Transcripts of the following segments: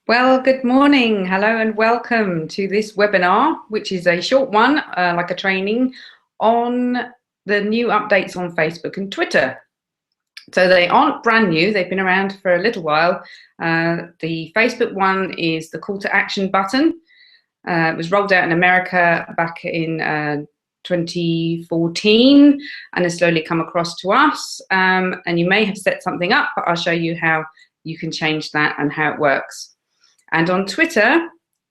Well, good morning. Hello and welcome to this webinar, which is a short one, like a training, on the new updates on Facebook and Twitter. So they aren't brand new, they've been around for a little while. The Facebook one is the call to action button. It was rolled out in America back in 2014 and has slowly come across to us. And you may have set something up, but I'll show you how you can change that and how it works. And on Twitter,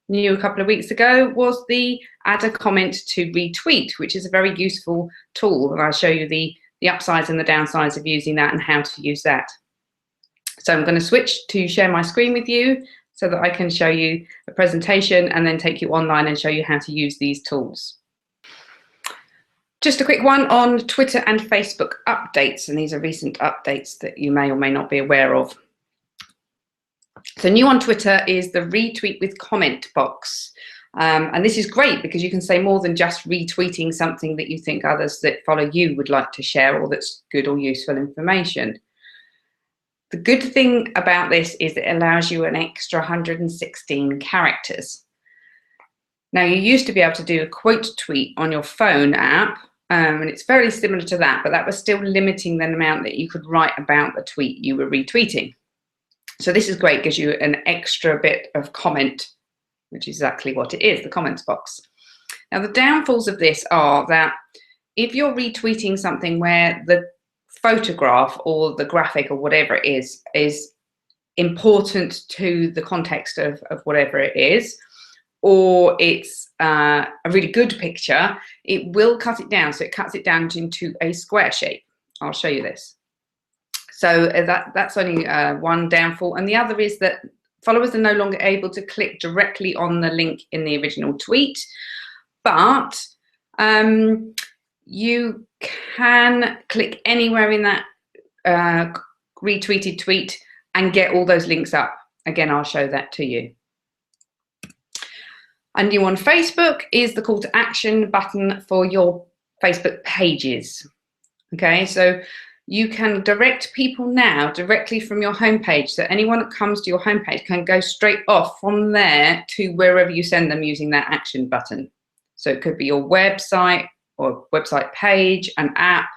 new a couple of weeks ago, was the add a comment to retweet, which is a very useful tool. And I'll show you the upsides and the downsides of using that and how to use that. So I'm going to switch to share my screen with you so that I can show you a presentation and then take you online and show you how to use these tools. Just a quick one on Twitter and Facebook updates, and these are recent updates that you may or may not be aware of. So new on Twitter is the retweet with comment box. And this is great because you can say more than just retweeting something that you think others that follow you would like to share or that's good or useful information. The good thing about this is it allows you an extra 116 characters. Now, you used to be able to do a quote tweet on your phone app, and it's very similar to that, but that was still limiting the amount that you could write about the tweet you were retweeting. So this is great, gives you an extra bit of comment, which is exactly what it is, the comments box. Now, the downfalls of this are that if you're retweeting something where the photograph or the graphic or whatever it is important to the context of whatever it is, or it's a really good picture, it will cut it down. So it cuts it down into a square shape. I'll show you this. So that's only one downfall. And the other is that followers are no longer able to click directly on the link in the original tweet, but you can click anywhere in that retweeted tweet and get all those links up. Again, I'll show that to you. And new on Facebook is the call to action button for your Facebook pages. Okay, so you can direct people now directly from your homepage, so anyone that comes to your homepage can go straight off from there to wherever you send them using that action button. So it could be your website or website page, an app.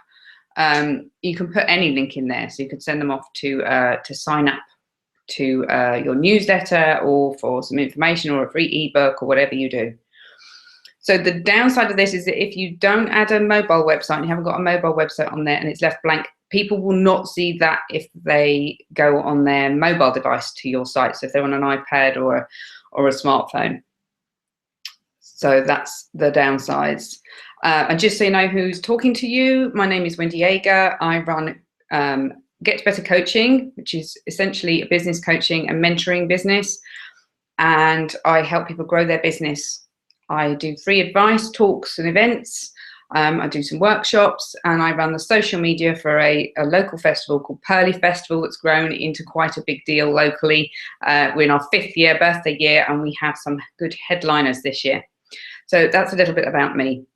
You can put any link in there, so you could send them off to sign up to your newsletter or for some information or a free ebook or whatever you do. So the downside of this is that if you don't add a mobile website and you haven't got a mobile website on there and it's left blank, people will not see that if they go on their mobile device to your site. So if they're on an iPad or a smartphone. So that's the downsides. And just so you know who's talking to you, my name is Wendy Ager. I run Get Better Coaching, which is essentially a business coaching and mentoring business. And I help people grow their business. I do free advice, talks and events. I do some workshops, and I run the social media for a local festival called Pearly Festival that's grown into quite a big deal locally. We're in our 5th birthday year, and we have some good headliners this year. So that's a little bit about me.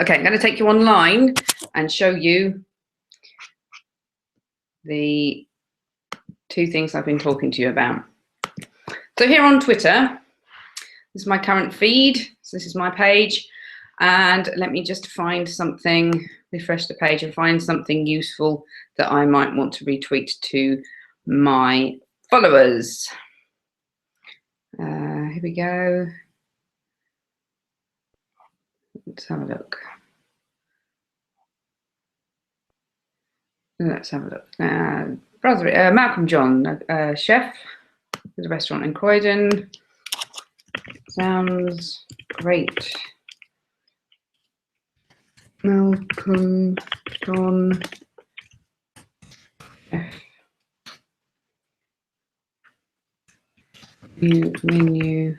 Okay, I'm going to take you online and show you the two things I've been talking to you about. So here on Twitter, this is my current feed. So this is my page. And let me just find something, refresh the page and find something useful that I might want to retweet to my followers. Here we go. Let's have a look. Let's have a look. Malcolm John, chef, there's a restaurant in Croydon. Sounds great. Malcolm John chef. New menu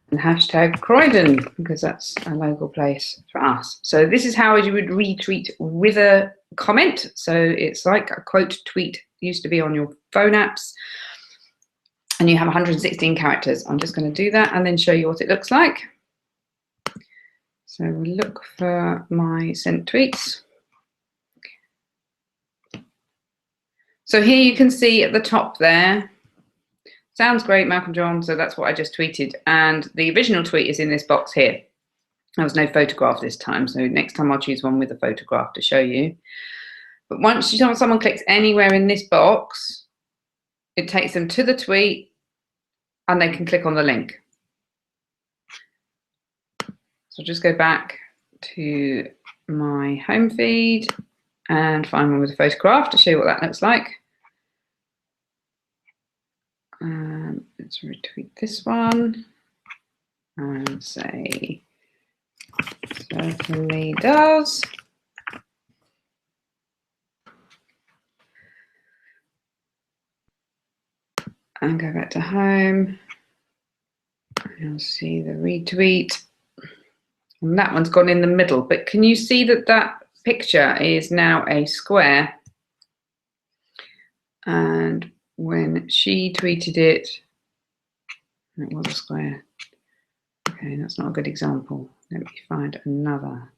and hashtag Croydon, because that's a local place for us. So this is how you would retweet with a comment. So it's like a quote tweet used to be on your phone apps. And you have 116 characters. I'm just going to do that and then show you what it looks like. So we'll look for my sent tweets. So here you can see at the top there, Sounds great, Malcolm John. So that's what I just tweeted. And the original tweet is in this box here. There was no photograph this time. So next time I'll choose one with a photograph to show you. But once someone clicks anywhere in this box, it takes them to the tweet and they can click on the link. So I'll just go back to my home feed and find one with a photograph to show you what that looks like. Let's retweet this one and say, certainly does. And go back to home. You'll see the retweet. And that one's gone in the middle, but can you see that that picture is now a square? And when she tweeted it, it was a square. Okay, that's not a good example. Let me find another.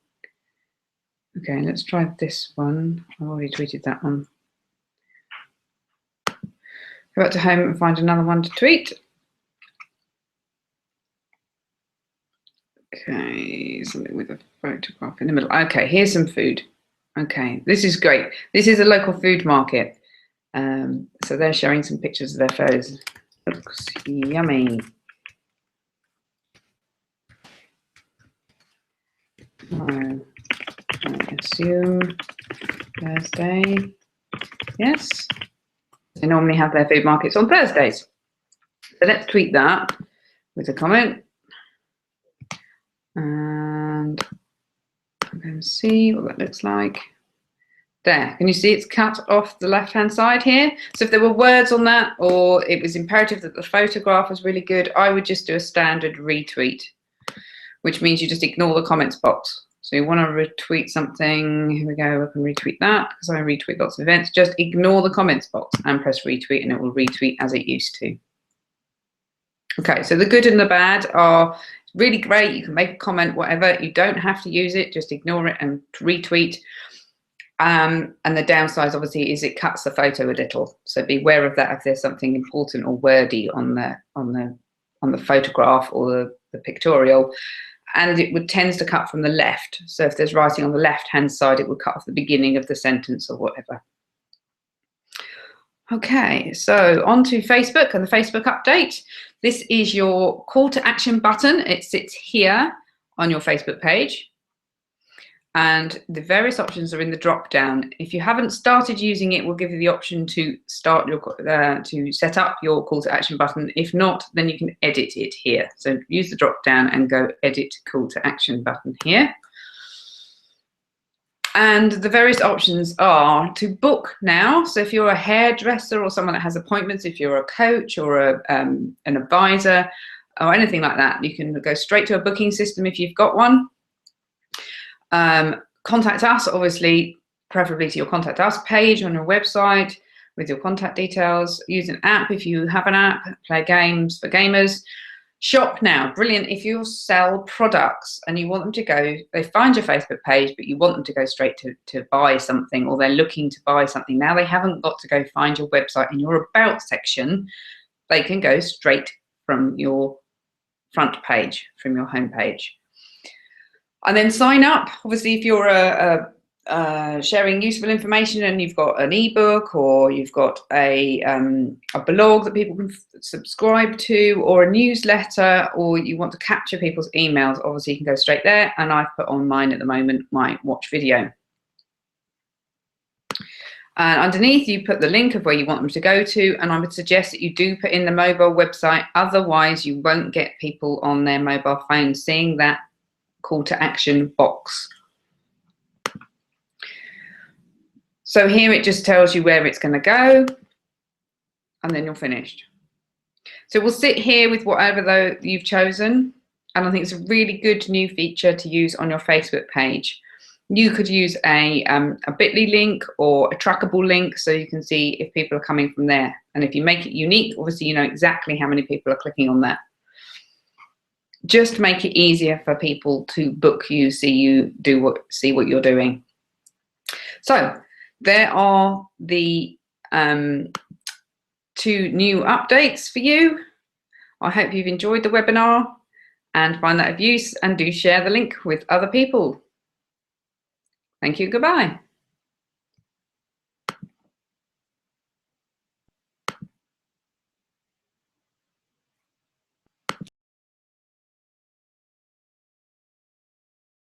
Okay, let's try this one. I've already tweeted that one. Go back to home and find another one to tweet. Okay, something with a photograph in the middle. Okay, here's some food. Okay, this is great. This is a local food market. So they're showing some pictures of their photos. Looks yummy. I assume Thursday. Yes. They normally have their food markets on Thursdays. So let's tweet that with a comment. And I'm going to see what that looks like. There, can you see it's cut off the left-hand side here? So if there were words on that, or it was imperative that the photograph was really good, I would just do a standard retweet, which means you just ignore the comments box. So you want to retweet something, here we go, I can retweet that, because I retweet lots of events. Just ignore the comments box and press retweet, and it will retweet as it used to. Okay, so the good and the bad are really great. You can make a comment, whatever. You don't have to use it, just ignore it and retweet. And the downside, obviously, is it cuts the photo a little. So be aware of that if there's something important or wordy on the photograph or the pictorial. And it tends to cut from the left. So if there's writing on the left-hand side, it would cut off the beginning of the sentence or whatever. Okay, so on to Facebook and the Facebook update. This is your call to action button. It sits here on your Facebook page. And the various options are in the drop down. If you haven't started using it, we'll give you the option to start your to set up your call to action button. If not, then you can edit it here. So use the drop down and go edit call to action button here. And the various options are to book now. So if you're a hairdresser or someone that has appointments, if you're a coach or an advisor or anything like that, you can go straight to a booking system if you've got one. Contact us, obviously, preferably to your contact us page on your website with your contact details. Use an app if you have an app. Play games for gamers. Shop now, brilliant. If you sell products and you want them to go, they find your Facebook page, but you want them to go straight to buy something, or they're looking to buy something. Now they haven't got to go find your website in your about section. They can go straight from your front page, from your home page. And then sign up. Obviously, if you're sharing useful information and you've got an ebook or you've got a blog that people can subscribe to, or a newsletter, or you want to capture people's emails, obviously you can go straight there. And I've put on mine at the moment, my watch video. And underneath you put the link of where you want them to go to, and I would suggest that you do put in the mobile website, otherwise you won't get people on their mobile phone seeing that call to action box. So here it just tells you where it's going to go, and then you're finished. So we'll sit here with whatever you've chosen, and I think it's a really good new feature to use on your Facebook page. You could use a bit.ly link or a trackable link, so you can see if people are coming from there. And if you make it unique, obviously you know exactly how many people are clicking on that. Just make it easier for people to book you, see what you're doing. So there are the 2 new updates for you. I hope you've enjoyed the webinar and find that of use, and do share the link with other people. Thank you. Goodbye.